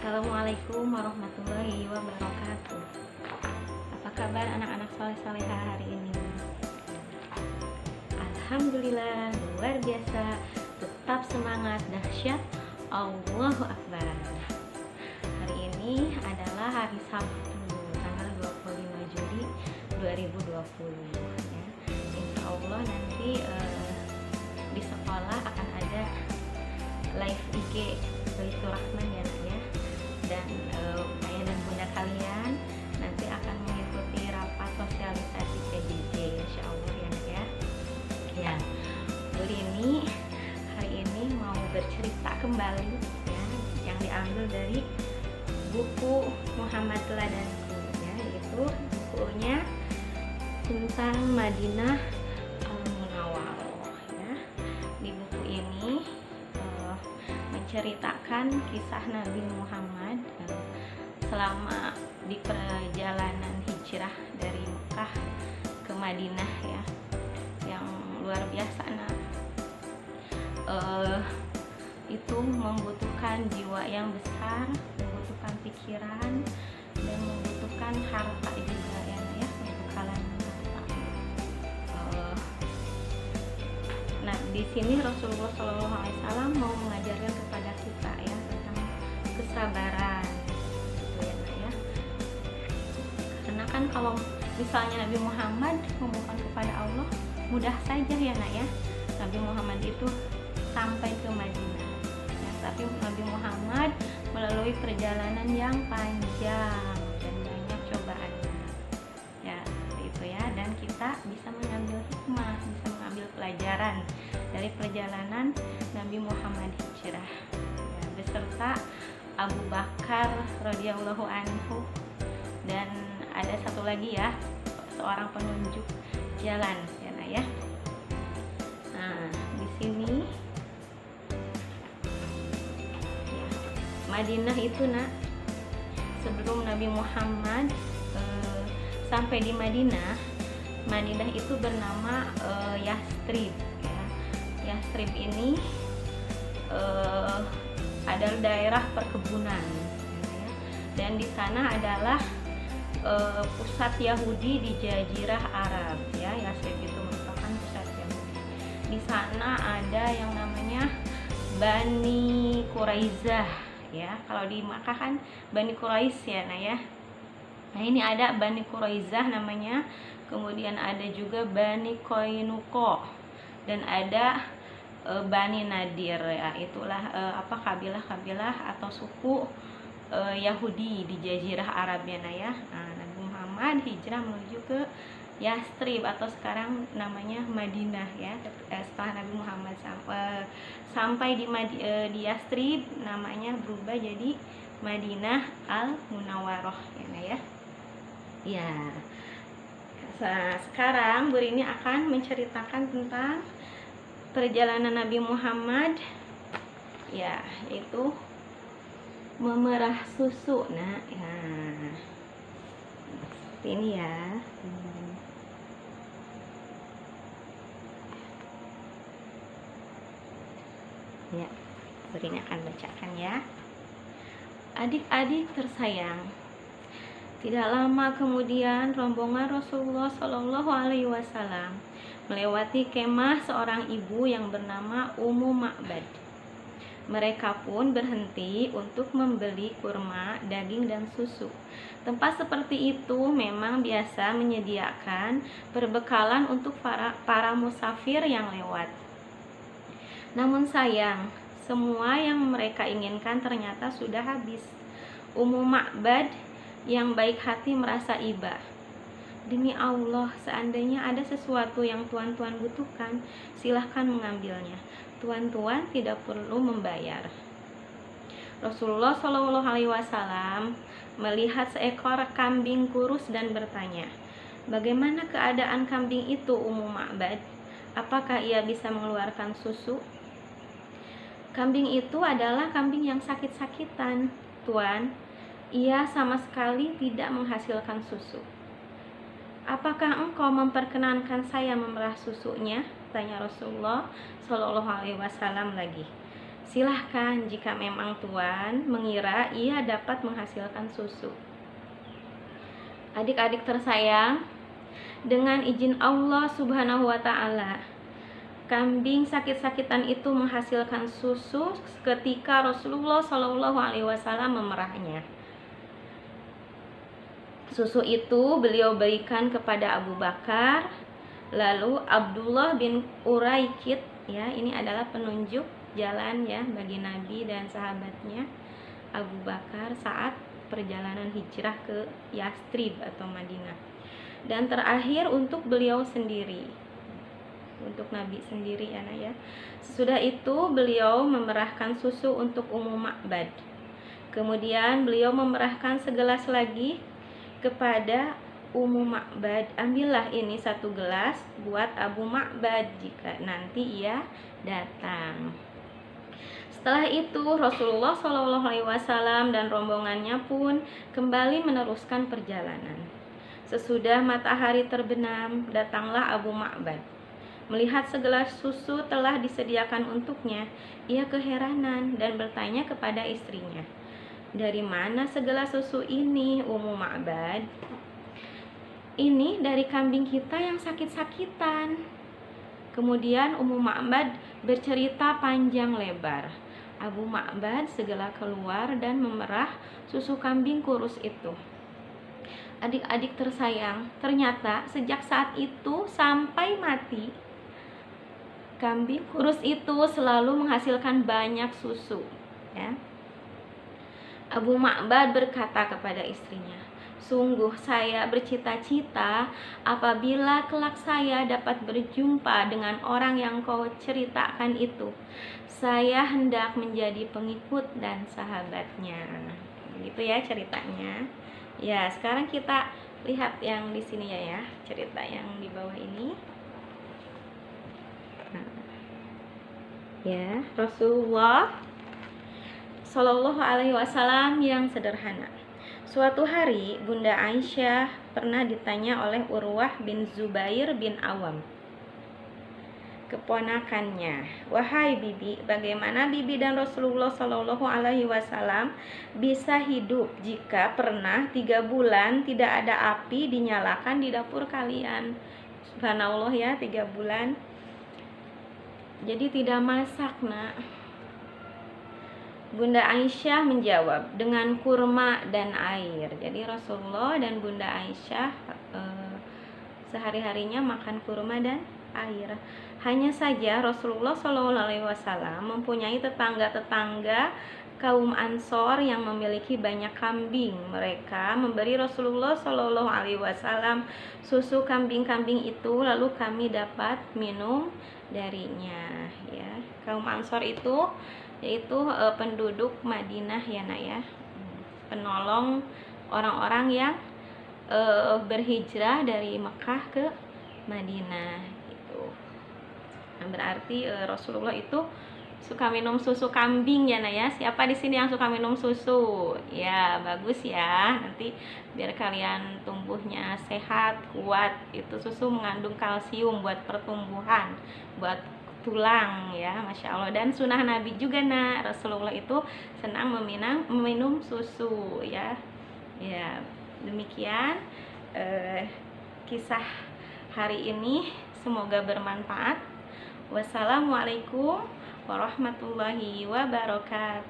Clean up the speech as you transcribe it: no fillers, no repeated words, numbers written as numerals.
Assalamualaikum warahmatullahi wabarakatuh. Apa kabar anak-anak soleh-solehah hari ini? Alhamdulillah, luar biasa. Tetap semangat, dahsyat, Allahu Akbar. Hari ini adalah hari Sabtu, tanggal 25 Juli 2020 ya. Insya Allah nanti di sekolah akan ada live IG Baitur Rahman ya, dan ayah dan bunda kalian nanti akan mengikuti rapat sosialisasi PJJ insya Allah ya. Ya, ini hari ini mau bercerita kembali ya, yang diambil dari buku Muhammad Teladanku ya, yaitu bukunya tentang Madinah Al-Munawwaroh ya. Di buku ini menceritakan kisah Nabi Muhammad selama di perjalanan hijrah dari Mekah ke Madinah ya, yang luar biasa. Itu membutuhkan jiwa yang besar, membutuhkan pikiran, dan membutuhkan harta juga ya, membutuhkan harta. Nah, di sini Rasulullah SAW mau mengajarkan kepada kita ya tentang kesabaran, gitu ya. Karena kan kalau misalnya Nabi Muhammad memohon kepada Allah mudah saja ya ya. Nabi Muhammad itu sampai ke Madinah, ya, tapi Nabi Muhammad melalui perjalanan yang panjang dan banyak cobaannya, ya itu ya. Dan kita bisa mengambil hikmah, bisa mengambil pelajaran dari perjalanan Nabi Muhammad hijrah ya, beserta Abu Bakar radhiyallahu anhu, dan ada satu lagi ya, seorang penunjuk jalan ya. Nah, di sini ya, Madinah itu sebelum Nabi Muhammad sampai di Madinah itu bernama Yastrib ya. Yastrib ini adalah daerah perkebunan ya. Dan di sana adalah pusat Yahudi di Jazirah Arab ya. Yastrib itu merupakan pusat Yahudi. Di sana ada yang namanya Bani Quraisyah ya. Kalau di Makkah kan Bani Quraisy ya ya. Nah, ini ada Bani Quraisyah namanya. Kemudian ada juga Bani Qainuqa dan ada Bani Nadir ya. Itulah kabilah-kabilah atau suku Yahudi di Jazirah Arab ya. Nah, Nabi Muhammad hijrah menuju ke Yastrib atau sekarang namanya Madinah ya. Setelah Nabi Muhammad sampai di Yastrib, namanya berubah jadi Madinah Al-Munawwaroh ya. Ya. Sekarang Bu Rini akan menceritakan tentang perjalanan Nabi Muhammad ya, yaitu memerah susu ya. Seperti ini ya. Ya, Bu Rini akan bacakan ya. Adik-adik tersayang, tidak lama kemudian rombongan Rasulullah Shallallahu Alaihi Wasallam melewati kemah seorang ibu yang bernama Ummu Ma'bad. Mereka pun berhenti untuk membeli kurma, daging, dan susu. Tempat seperti itu memang biasa menyediakan perbekalan untuk para musafir yang lewat. Namun sayang, semua yang mereka inginkan ternyata sudah habis. Ummu Ma'bad yang baik hati merasa iba. Demi Allah, seandainya ada sesuatu yang tuan-tuan butuhkan, silahkan mengambilnya. Tuan-tuan tidak perlu membayar. Rasulullah Shallallahu Alaihi Wasallam melihat seekor kambing kurus dan bertanya, bagaimana keadaan kambing itu, Ummu Ma'bad? Apakah ia bisa mengeluarkan susu? Kambing itu adalah kambing yang sakit-sakitan, Tuan. Ia sama sekali tidak menghasilkan susu. Apakah engkau memperkenankan saya memerah susunya? Tanya Rasulullah Shallallahu Alaihi Wasallam lagi. silahkan jika memang tuan mengira ia dapat menghasilkan susu. Adik-adik tersayang, dengan izin Allah Subhanahu wa Ta'ala, kambing sakit-sakitan itu menghasilkan susu ketika Rasulullah Shallallahu Alaihi Wasallam memerahnya. Susu itu beliau berikan kepada Abu Bakar, lalu Abdullah bin Uraikid, ya, ini adalah penunjuk jalan ya bagi Nabi dan sahabatnya Abu Bakar saat perjalanan hijrah ke Yastrib atau Madinah. Dan terakhir untuk beliau sendiri, untuk Nabi sendiri ya, ya. Sesudah itu beliau memerahkan susu untuk Ummu Ma'bad. Kemudian beliau memerahkan segelas lagi kepada Ummu Ma'bad. Ambillah ini 1 gelas buat Abu Ma'bad jika nanti ia datang. Setelah itu Rasulullah SAW dan rombongannya pun kembali meneruskan perjalanan. Sesudah matahari terbenam, datanglah Abu Ma'bad. Melihat segelas susu telah disediakan untuknya, ia keheranan dan bertanya kepada istrinya, "Dari mana segelas susu ini, Ummu Ma'bad?" "Ini dari kambing kita yang sakit-sakitan." Kemudian Ummu Ma'bad bercerita panjang lebar. Abu Ma'bad segera keluar dan memerah susu kambing kurus itu. Adik-adik tersayang, ternyata sejak saat itu sampai mati, kambing kurus itu selalu menghasilkan banyak susu, ya. Abu Ma'bad berkata kepada istrinya, "Sungguh saya bercita-cita apabila kelak saya dapat berjumpa dengan orang yang kau ceritakan itu. Saya hendak menjadi pengikut dan sahabatnya." Begitu ya ceritanya. Ya, sekarang kita lihat yang di sini ya, cerita yang di bawah ini. Nah, ya, Rasulullah Shallallahu Alaihi Wasallam yang sederhana. Suatu hari Bunda Aisyah pernah ditanya oleh Urwah bin Zubair bin Awam, keponakannya, "Wahai bibi, bagaimana bibi dan Rasulullah Shallallahu Alaihi Wasallam bisa hidup jika pernah 3 bulan tidak ada api dinyalakan di dapur kalian?" Subhanallah ya, 3 bulan. Jadi tidak masak, nak. Bunda Aisyah menjawab, "Dengan kurma dan air." Jadi Rasulullah dan Bunda Aisyah sehari-harinya makan kurma dan air. Hanya saja Rasulullah SAW mempunyai tetangga-tetangga kaum Ansor yang memiliki banyak kambing. Mereka memberi Rasulullah SAW susu kambing-kambing itu, lalu kami dapat minum darinya. Ya, kaum Ansor itu yaitu penduduk Madinah ya, nak ya, penolong orang-orang yang berhijrah dari Mekah ke Madinah gitu. Nah, berarti Rasulullah itu suka minum susu kambing ya, nak ya. Siapa di sini yang suka minum susu? Ya, bagus ya. Nanti biar kalian tumbuhnya sehat, kuat. Itu susu mengandung kalsium buat pertumbuhan, buat tulang ya, Masya Allah. Dan sunnah Nabi juga, nak. Rasulullah itu senang meminum susu ya. Ya, demikian kisah hari ini, semoga bermanfaat. Wassalamualaikum warahmatullahi wabarakatuh.